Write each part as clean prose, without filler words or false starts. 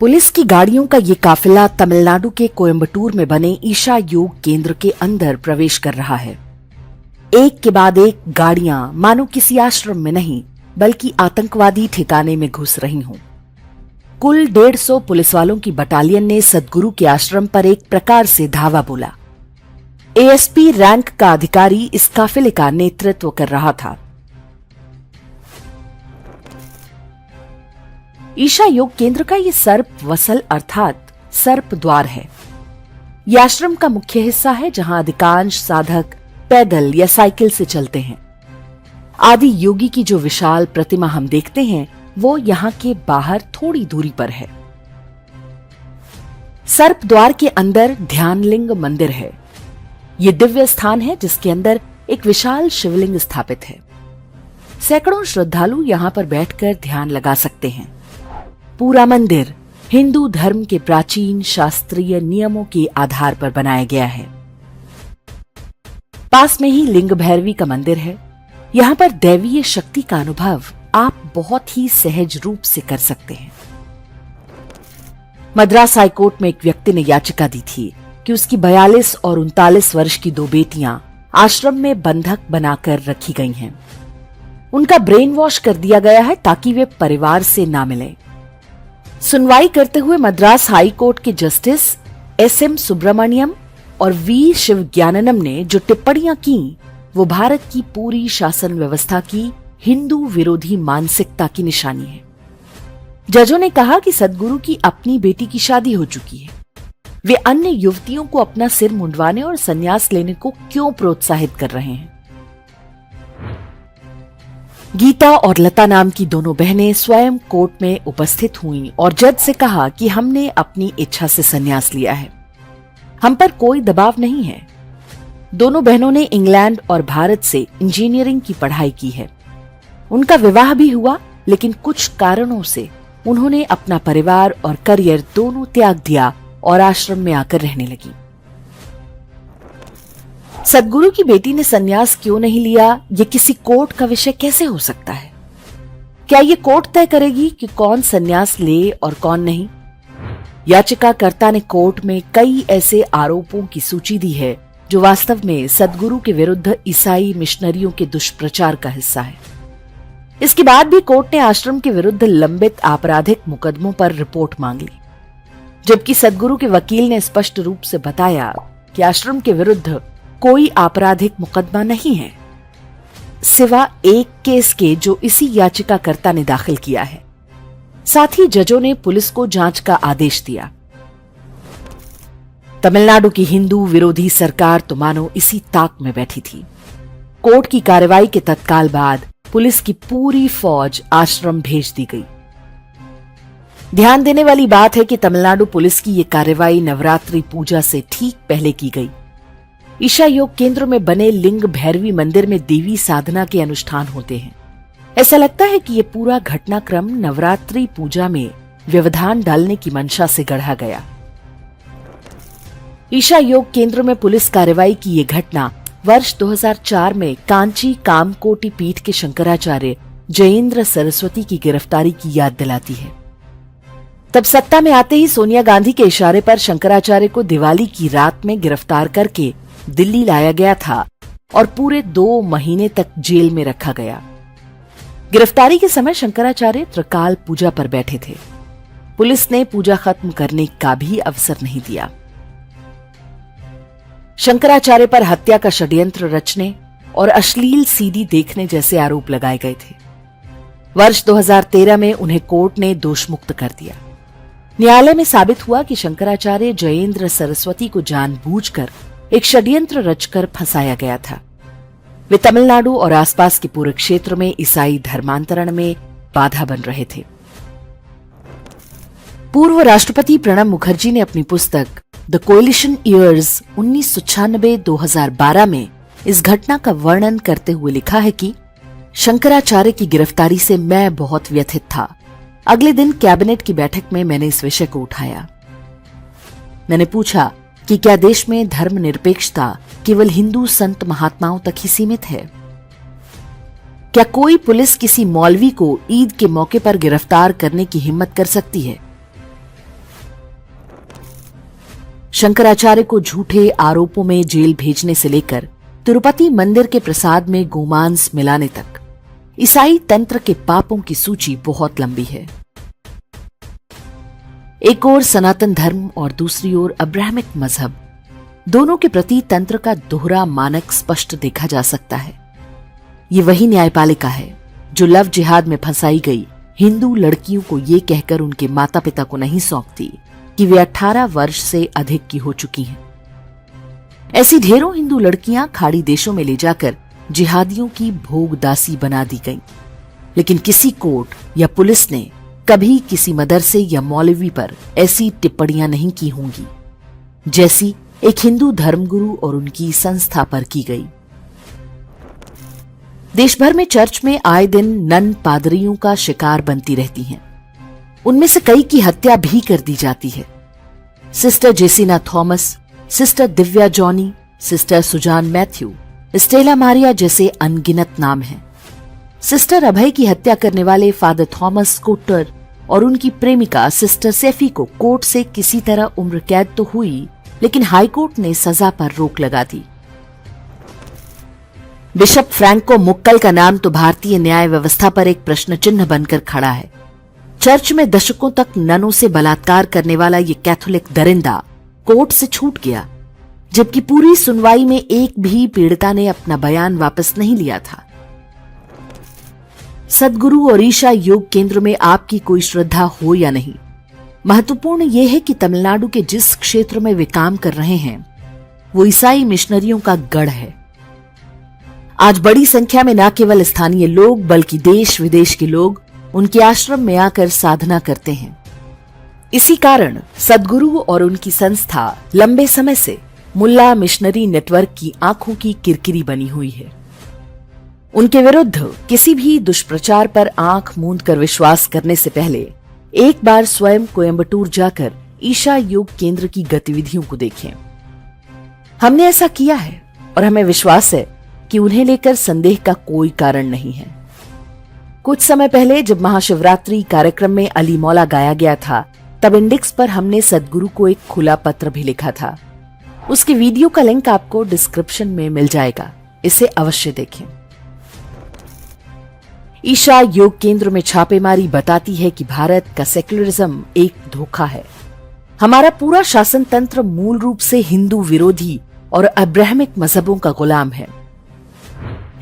Police की गाड़ियों का ये काफिला तमिलनाडु के कोयम्बटूर में बने ईशा योग केंद्र के अंदर प्रवेश कर रहा है। एक के बाद एक गाड़ियां मानो किसी आश्रम में नहीं बल्कि आतंकवादी ठिकाने में घुस रही हों। कुल 150 पुलिस वालों की बटालियन ने सद्गुरु के आश्रम पर एक प्रकार से धावा बोला। एएसपी रैंक का अधिकारी इस काफिले का नेतृत्व कर रहा था। ईशा योग केंद्र का ये सर्प वसल अर्थात सर्प द्वार है। यह आश्रम का मुख्य हिस्सा है जहां अधिकांश साधक पैदल या साइकिल से चलते हैं। आदि योगी की जो विशाल प्रतिमा हम देखते हैं वो यहाँ के बाहर थोड़ी दूरी पर है। सर्प द्वार के अंदर ध्यानलिंग मंदिर है। ये दिव्य स्थान है जिसके अंदर एक विशाल शिवलिंग स्थापित है। सैकड़ों श्रद्धालु यहाँ पर बैठकर ध्यान लगा सकते हैं। पूरा मंदिर हिंदू धर्म के प्राचीन शास्त्रीय नियमों के आधार पर बनाया गया है। पास में ही लिंग भैरवी का मंदिर है। यहाँ पर दैवीय शक्ति का अनुभव आप बहुत ही सहज रूप से कर सकते हैं। मद्रास हाईकोर्ट में एक व्यक्ति ने याचिका दी थी कि उसकी 42 और 39 वर्ष की 2 बेटियां आश्रम में बंधक बनाकर रखी गई हैं। उनका ब्रेन वॉश कर दिया गया है ताकि वे परिवार से ना मिलें। सुनवाई करते हुए मद्रास हाई कोर्ट के जस्टिस एसएम सुब्रमण्यम और वी शिवज्ञाननम ने जो टिप्पणियां की वो भारत की पूरी शासन व्यवस्था की हिंदू विरोधी मानसिकता की निशानी है। जजों ने कहा कि सद्गुरु की अपनी बेटी की शादी हो चुकी है। वे अन्य युवतियों को अपना सिर मुंडवाने और संन्यास लेने को क्यों प्रोत्साहित कर रहे हैं। गीता और लता नाम की दोनों बहनें स्वयं कोर्ट में उपस्थित हुईं और जज से कहा कि हमने अपनी इच्छा से संन्यास लिया है, हम पर कोई दबाव नहीं है। दोनों बहनों ने इंग्लैंड और भारत से इंजीनियरिंग की पढ़ाई की है। उनका विवाह भी हुआ, लेकिन कुछ कारणों से उन्होंने अपना परिवार और करियर दोनों त्याग दिया और आश्रम में आकर रहने लगी। सद्गुरु की बेटी ने संन्यास क्यों नहीं लिया, ये किसी कोर्ट का विषय कैसे हो सकता है? क्या ये कोर्ट तय करेगी कि कौन संन्यास ले और कौन नहीं? याचिकाकर्ता ने कोर्ट में कई ऐसे आरोपों की सूची दी है जो वास्तव में सद्गुरु के विरुद्ध ईसाई मिशनरियों के दुष्प्रचार का हिस्सा है। इसके बाद भी कोर्ट ने आश्रम के विरुद्ध लंबित आपराधिक मुकदमों पर रिपोर्ट मांग ली, जबकि सद्गुरु के वकील ने स्पष्ट रूप से बताया कि आश्रम के विरुद्ध कोई आपराधिक मुकदमा नहीं है, सिवा एक केस के जो इसी याचिकाकर्ता ने दाखिल किया है। साथ ही जजों ने पुलिस को जांच का आदेश दिया। तमिलनाडु की हिंदू विरोधी सरकार तो मानो इसी ताक में बैठी थी। कोर्ट की कार्रवाई के तत्काल बाद पुलिस की पूरी फौज आश्रम भेज दी गई। ध्यान देने वाली बात है कि तमिलनाडु पुलिस की यह कार्रवाई नवरात्रि पूजा से ठीक पहले की गई। ईशा योग केंद्र में बने लिंग भैरवी मंदिर में देवी साधना के अनुष्ठान होते हैं। ऐसा लगता है कि यह पूरा घटनाक्रम नवरात्रि पूजा में व्यवधान डालने की मंशा से गढ़ा गया। ईशा योग केंद्र में पुलिस कार्रवाई की यह घटना वर्ष 2004 में कांची कामकोटि पीठ के शंकराचार्य जयेंद्र सरस्वती की गिरफ्तारी की याद दिलाती है। तब सत्ता में आते ही सोनिया गांधी के इशारे पर शंकराचार्य को दिवाली की रात में गिरफ्तार करके दिल्ली लाया गया था और पूरे 2 महीने तक जेल में रखा गया। गिरफ्तारी के समय शंकराचार्य त्रिकाल पूजा पर बैठे थे। पुलिस ने पूजा खत्म करने का भी अवसर नहीं दिया। शंकराचार्य पर हत्या का षड्यंत्र रचने और अश्लील सीडी देखने जैसे आरोप लगाए गए थे। वर्ष 2013 में उन्हें कोर्ट ने दोषमुक्त कर दिया। न्यायालय में साबित हुआ कि शंकराचार्य जयेंद्र सरस्वती को जानबूझकर एक षड्यंत्र रचकर फंसाया गया था। वे तमिलनाडु और आसपास के पूरे क्षेत्र में ईसाई धर्मांतरण में बाधा बन रहे थे। पूर्व राष्ट्रपति प्रणब मुखर्जी ने अपनी पुस्तक द कोएलिशन ईयर्स 1996-2012 में इस घटना का वर्णन करते हुए लिखा है कि शंकराचार्य की गिरफ्तारी से मैं बहुत व्यथित था। अगले दिन कैबिनेट की बैठक में मैंने इस विषय को उठाया। मैंने पूछा कि क्या देश में धर्मनिरपेक्षता केवल हिंदू संत महात्माओं तक ही सीमित है? क्या कोई पुलिस किसी मौलवी को ईद के मौके पर गिरफ्तार करने की हिम्मत कर सकती है? शंकराचार्य को झूठे आरोपों में जेल भेजने से लेकर तिरुपति मंदिर के प्रसाद में गोमांस मिलाने तक ईसाई तंत्र के पापों की सूची बहुत लंबी है। एक ओर सनातन धर्म और दूसरी ओर अब्राहमिक मजहब, दोनों के प्रति तंत्र का दोहरा मानक स्पष्ट देखा जा सकता है। ये वही न्यायपालिका है जो लव जिहाद में फंसाई गई हिंदू लड़कियों को ये कहकर उनके माता पिता को नहीं सौंपती कि वे 18 वर्ष से अधिक की हो चुकी हैं। ऐसी ढेरों हिंदू लड़कियां खाड़ी देशों में ले जाकर जिहादियों की भोग दासी बना दी गईं। लेकिन किसी कोर्ट या पुलिस ने कभी किसी मदरसे या मौलवी पर ऐसी टिप्पणियां नहीं की होंगी जैसी एक हिंदू धर्मगुरु और उनकी संस्था पर की गई। देश भर में चर्च में आए दिन नन पादरियों का शिकार बनती रहती हैं। उनमें से कई की हत्या भी कर दी जाती है। Sister Jesina Thomas, sister Divya Johnny, sister Susan Mathew, Stella Maria जैसे अनगिनत नाम हैं। सिस्टर अभय की हत्या करने वाले फादर थॉमस कोटर और उनकी प्रेमिका सिस्टर सेफी को कोर्ट से किसी तरह उम्र कैद तो हुई, लेकिन हाईकोर्ट ने सजा पर रोक लगा दी। बिशप फ्रैंको मुक्कल का नाम तो भारतीय न्याय व्यवस्था पर एक प्रश्न चिन्ह बनकर खड़ा है। चर्च में दशकों तक ननों से बलात्कार करने वाला ये कैथोलिक दरिंदा कोर्ट से छूट गया, जबकि पूरी सुनवाई में एक भी पीड़िता ने अपना बयान वापस नहीं लिया था। सद्गुरु और ईशा योग केंद्र में आपकी कोई श्रद्धा हो या नहीं, महत्वपूर्ण यह है कि तमिलनाडु के जिस क्षेत्र में वे काम कर रहे हैं वो ईसाई मिशनरियों का गढ़ है। आज बड़ी संख्या में न केवल स्थानीय लोग बल्कि देश विदेश के लोग उनके आश्रम में आकर साधना करते हैं। इसी कारण सद्गुरु और उनकी संस्था लंबे समय से मुल्ला मिशनरी नेटवर्क की आंखों की किरकिरी बनी हुई है। उनके विरुद्ध किसी भी दुष्प्रचार पर आंख मूंद कर विश्वास करने से पहले एक बार स्वयं कोयम्बटूर जाकर ईशा योग केंद्र की गतिविधियों को देखें। हमने ऐसा किया है और हमें विश्वास है कि उन्हें लेकर संदेह का कोई कारण नहीं है। कुछ समय पहले जब महाशिवरात्रि कार्यक्रम में अली मौला गाया गया था, तब इंडेक्स पर हमने सद्गुरु को एक खुला पत्र भी लिखा था। उसके वीडियो का लिंक आपको डिस्क्रिप्शन में मिल जाएगा, इसे अवश्य देखें। ईशा योग केंद्र में छापेमारी बताती है कि भारत का सेक्युलरिज्म एक धोखा है। हमारा पूरा शासन तंत्र मूल रूप से हिंदू विरोधी और अब्राहमिक मजहबों का गुलाम है।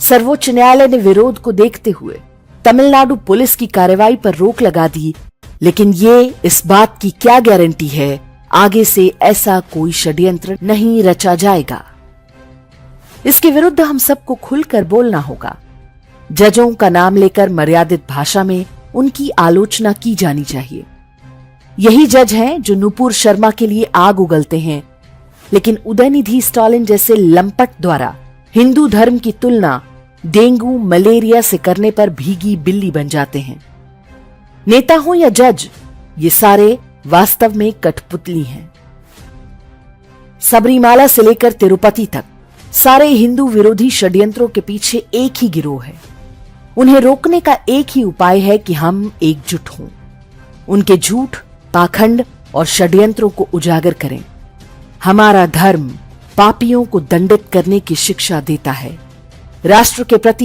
सर्वोच्च न्यायालय ने विरोध को देखते हुए तमिलनाडु पुलिस की कार्रवाई पर रोक लगा दी, लेकिन ये इस बात की क्या गारंटी है आगे से ऐसा कोई षड्यंत्र नहीं रचा जाएगा। इसके विरुद्ध हम सबको खुलकर बोलना होगा। जजों का नाम लेकर मर्यादित भाषा में उनकी आलोचना की जानी चाहिए। यही जज हैं जो नुपुर शर्मा के लिए आग उगलते हैं, लेकिन उदयनिधि स्टालिन जैसे लंपट द्वारा हिंदू धर्म की तुलना डेंगू मलेरिया से करने पर भीगी बिल्ली बन जाते हैं। नेता हो या जज, ये सारे वास्तव में कठपुतली हैं। सबरीमाला से लेकर तिरुपति तक सारे हिंदू विरोधी षड्यंत्रों के पीछे एक ही गिरोह है। उन्हें रोकने का एक ही उपाय है कि हम एकजुट हों, उनके झूठ, पाखंड और षड्यंत्रों को उजागर करें। हमारा धर्म पापियों को दंडित करने की शिक्षा देता है। राष्ट्र के प्रति